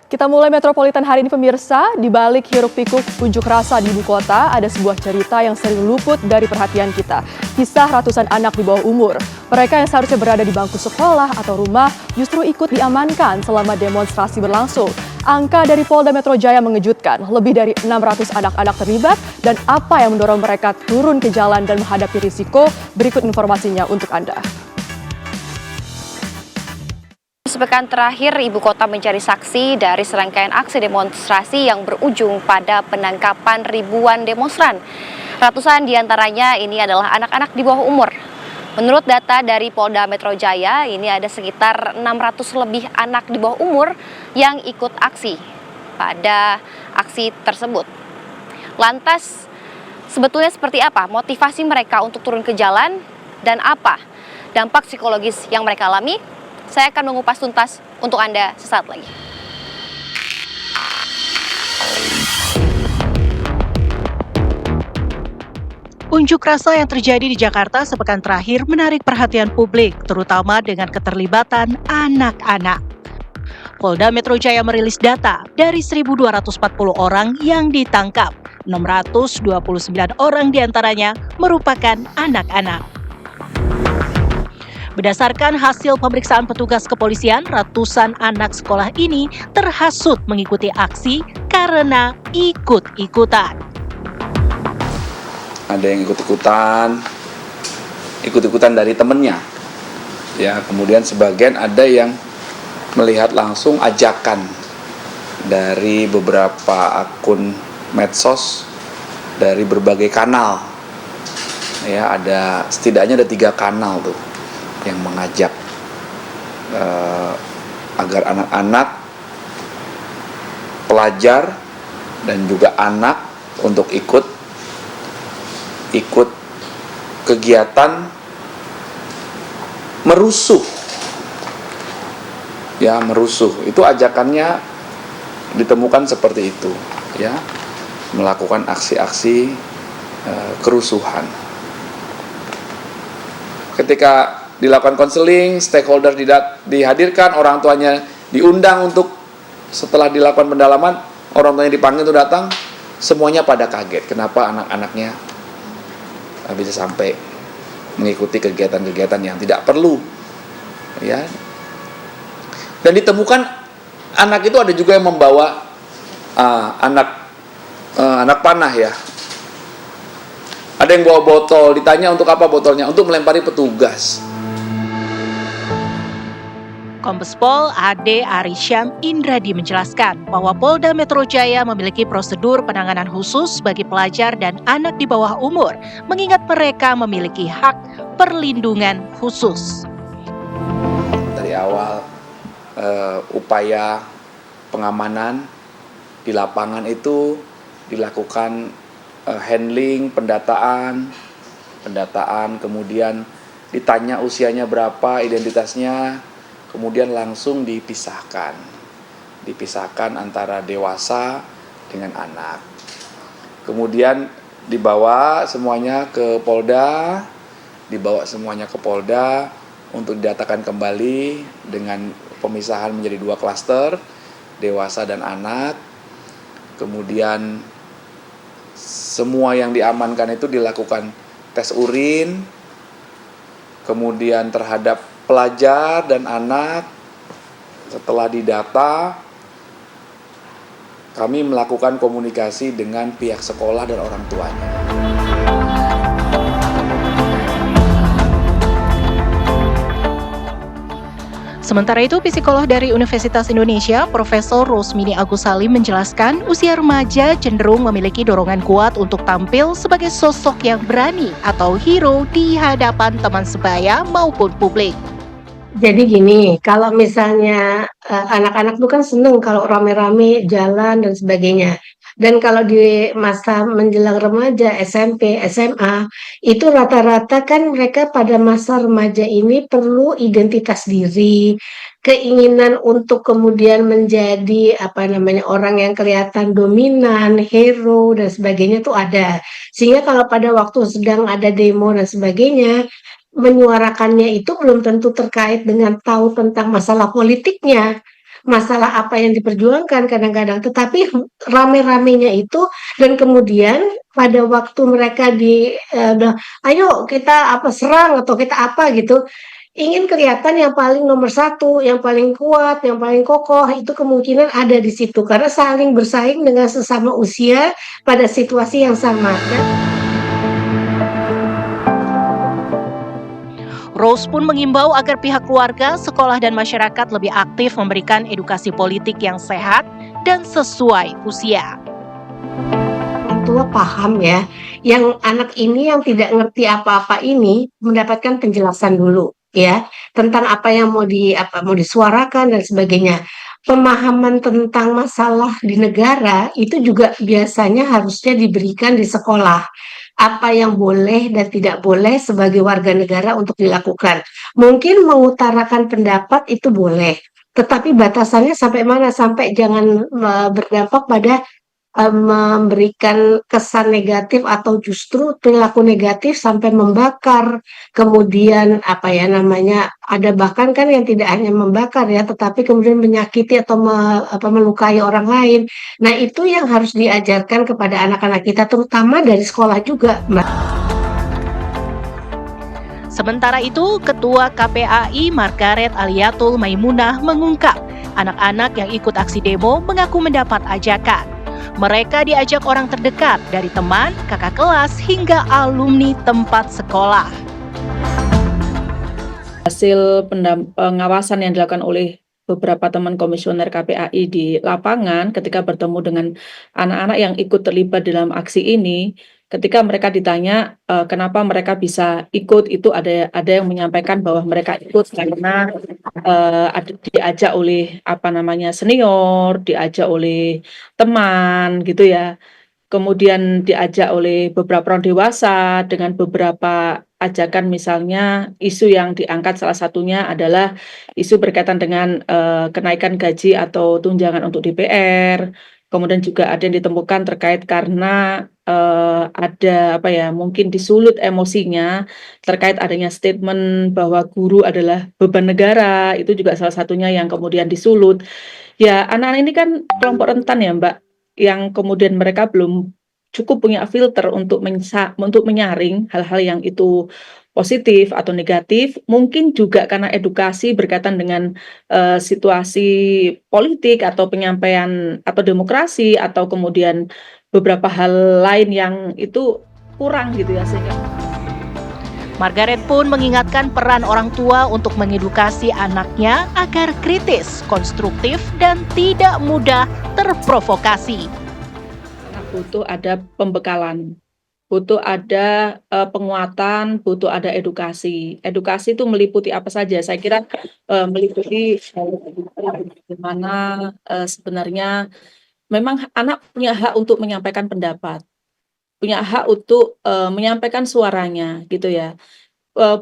Kita mulai Metropolitan hari ini pemirsa, di balik hiruk-pikuk unjuk rasa di ibu kota, ada sebuah cerita yang sering luput dari perhatian kita. Kisah ratusan anak di bawah umur. Mereka yang seharusnya berada di bangku sekolah atau rumah justru ikut diamankan selama demonstrasi berlangsung. Angka dari Polda Metro Jaya mengejutkan, lebih dari 600 anak-anak terlibat dan apa yang mendorong mereka turun ke jalan dan menghadapi risiko, berikut informasinya untuk Anda. Sepekan terakhir, ibu kota mencari saksi dari serangkaian aksi demonstrasi yang berujung pada penangkapan ribuan demonstran. Ratusan diantaranya ini adalah anak-anak di bawah umur. Menurut data dari Polda Metro Jaya, ini ada sekitar 600 lebih anak di bawah umur yang ikut aksi pada aksi tersebut. Lantas, sebetulnya seperti apa motivasi mereka untuk turun ke jalan dan apa dampak psikologis yang mereka alami? Saya akan mengupas tuntas untuk Anda sesaat lagi. Unjuk rasa yang terjadi di Jakarta sepekan terakhir menarik perhatian publik, terutama dengan keterlibatan anak-anak. Polda Metro Jaya merilis data dari 1.240 orang yang ditangkap, 629 orang diantaranya merupakan anak-anak. Berdasarkan hasil pemeriksaan petugas kepolisian, ratusan anak sekolah ini terhasut mengikuti aksi karena ikut-ikutan. Ada yang ikut-ikutan dari temennya. Ya, kemudian sebagian ada yang melihat langsung ajakan dari beberapa akun medsos dari berbagai kanal. Ya, setidaknya ada 3 kanal tuh yang mengajak agar anak-anak, pelajar dan juga anak untuk ikut kegiatan merusuh. Ya, merusuh. Itu ajakannya ditemukan seperti itu, ya. Melakukan aksi-aksi kerusuhan. Ketika dilakukan konseling, stakeholder dihadirkan, orang tuanya diundang untuk setelah dilakukan pendalaman, orang tuanya dipanggil untuk datang, semuanya pada kaget. Kenapa anak-anaknya bisa sampai mengikuti kegiatan-kegiatan yang tidak perlu, ya. Dan ditemukan anak itu ada juga yang membawa anak panah, ya. Ada yang bawa botol, ditanya untuk apa botolnya? Untuk melempari petugas. Kombes Pol Ade Arisyam Indradi menjelaskan bahwa Polda Metro Jaya memiliki prosedur penanganan khusus bagi pelajar dan anak di bawah umur, mengingat mereka memiliki hak perlindungan khusus. Dari awal upaya pengamanan di lapangan itu dilakukan handling, pendataan, kemudian ditanya usianya berapa, identitasnya, kemudian langsung dipisahkan antara dewasa dengan anak. Kemudian dibawa semuanya ke Polda untuk didatakan kembali dengan pemisahan menjadi 2 klaster, dewasa dan anak. Kemudian semua yang diamankan itu dilakukan tes urin, kemudian terhadap pelajar dan anak. Setelah didata, kami melakukan komunikasi dengan pihak sekolah dan orang tuanya. Sementara itu, psikolog dari Universitas Indonesia, Profesor Rosmini Agus Salim menjelaskan usia remaja cenderung memiliki dorongan kuat untuk tampil sebagai sosok yang berani atau hero di hadapan teman sebaya maupun publik. Jadi gini, kalau misalnya anak-anak tuh kan seneng kalau rame-rame jalan dan sebagainya. Dan kalau di masa menjelang remaja, SMP, SMA, itu rata-rata kan mereka pada masa remaja ini perlu identitas diri, keinginan untuk kemudian menjadi orang yang kelihatan dominan, hero dan sebagainya tuh ada. Sehingga kalau pada waktu sedang ada demo dan sebagainya, menyuarakannya itu belum tentu terkait dengan tahu tentang masalah politiknya. masalah apa yang diperjuangkan kadang-kadang, tetapi rame-ramenya itu dan kemudian pada waktu mereka bilang, "Ayo kita serang," atau kita apa gitu, ingin kelihatan yang paling nomor satu, yang paling kuat, yang paling kokoh, itu kemungkinan ada di situ karena saling bersaing dengan sesama usia pada situasi yang sama, kan. Rose pun mengimbau agar pihak keluarga, sekolah, dan masyarakat lebih aktif memberikan edukasi politik yang sehat dan sesuai usia. Orang tua paham ya, yang anak ini yang tidak ngerti apa-apa ini mendapatkan penjelasan dulu ya, tentang apa yang mau disuarakan dan sebagainya. Pemahaman tentang masalah di negara itu juga biasanya harusnya diberikan di sekolah. Apa yang boleh dan tidak boleh sebagai warga negara untuk dilakukan. Mungkin mengutarakan pendapat itu boleh, tetapi batasannya sampai mana? Sampai jangan berdampak pada memberikan kesan negatif atau justru perilaku negatif sampai membakar, kemudian ada bahkan kan yang tidak hanya membakar ya, tetapi kemudian menyakiti atau melukai orang lain. Nah, itu yang harus diajarkan kepada anak-anak kita, terutama dari sekolah juga, Mbak. Sementara itu, Ketua KPAI Margaret Aliatul Maimunah mengungkap, anak-anak yang ikut aksi demo mengaku mendapat ajakan. Mereka diajak orang terdekat dari teman, kakak kelas, hingga alumni tempat sekolah. Hasil pengawasan yang dilakukan oleh beberapa teman komisioner KPAI di lapangan ketika bertemu dengan anak-anak yang ikut terlibat dalam aksi ini, ketika mereka ditanya kenapa mereka bisa ikut, itu ada yang menyampaikan bahwa mereka ikut karena diajak oleh senior, diajak oleh teman gitu ya. Kemudian diajak oleh beberapa orang dewasa dengan beberapa ajakan, misalnya isu yang diangkat salah satunya adalah isu berkaitan dengan kenaikan gaji atau tunjangan untuk DPR. Kemudian juga ada yang ditemukan terkait karena ada mungkin disulut emosinya terkait adanya statement bahwa guru adalah beban negara, itu juga salah satunya yang kemudian disulut. Ya, anak-anak ini kan kelompok rentan ya, Mbak, yang kemudian mereka belum cukup punya filter untuk menyaring hal-hal yang itu positif atau negatif, mungkin juga karena edukasi berkaitan dengan situasi politik atau penyampaian atau demokrasi atau kemudian beberapa hal lain yang itu kurang gitu ya sehingga. Margaret pun mengingatkan peran orang tua untuk mengedukasi anaknya agar kritis, konstruktif, dan tidak mudah terprovokasi. Butuh ada pembekalan, butuh ada penguatan, butuh ada edukasi. Edukasi itu meliputi apa saja? Saya kira meliputi bagaimana sebenarnya memang anak punya hak untuk menyampaikan pendapat, punya hak untuk menyampaikan suaranya gitu ya,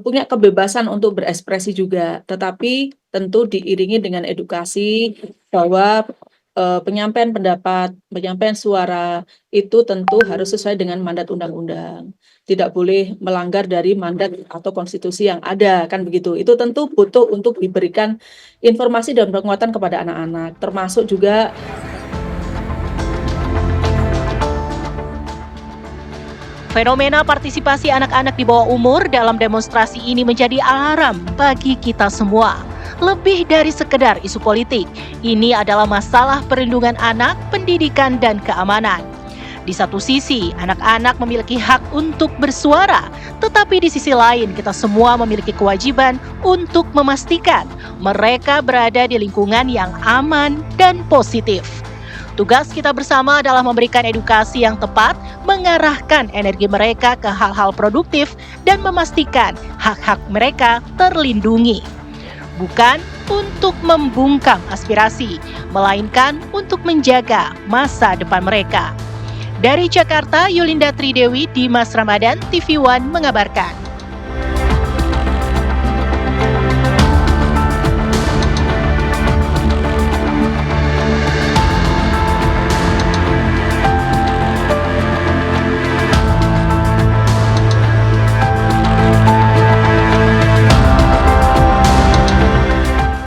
punya kebebasan untuk berekspresi juga, tetapi tentu diiringi dengan edukasi bahwa penyampaian pendapat, penyampaian suara itu tentu harus sesuai dengan mandat undang-undang. Tidak boleh melanggar dari mandat atau konstitusi yang ada, kan begitu. Itu tentu butuh untuk diberikan informasi dan penguatan kepada anak-anak, termasuk juga fenomena partisipasi anak-anak di bawah umur dalam demonstrasi ini menjadi alarm bagi kita semua. Lebih dari sekedar isu politik, ini adalah masalah perlindungan anak, pendidikan, dan keamanan. Di satu sisi, anak-anak memiliki hak untuk bersuara, tetapi di sisi lain kita semua memiliki kewajiban untuk memastikan mereka berada di lingkungan yang aman dan positif. Tugas kita bersama adalah memberikan edukasi yang tepat, mengarahkan energi mereka ke hal-hal produktif, dan memastikan hak-hak mereka terlindungi. Bukan untuk membungkam aspirasi, melainkan untuk menjaga masa depan mereka. Dari Jakarta, Yulinda Tridewi, Dimas Ramadan, TV One mengabarkan.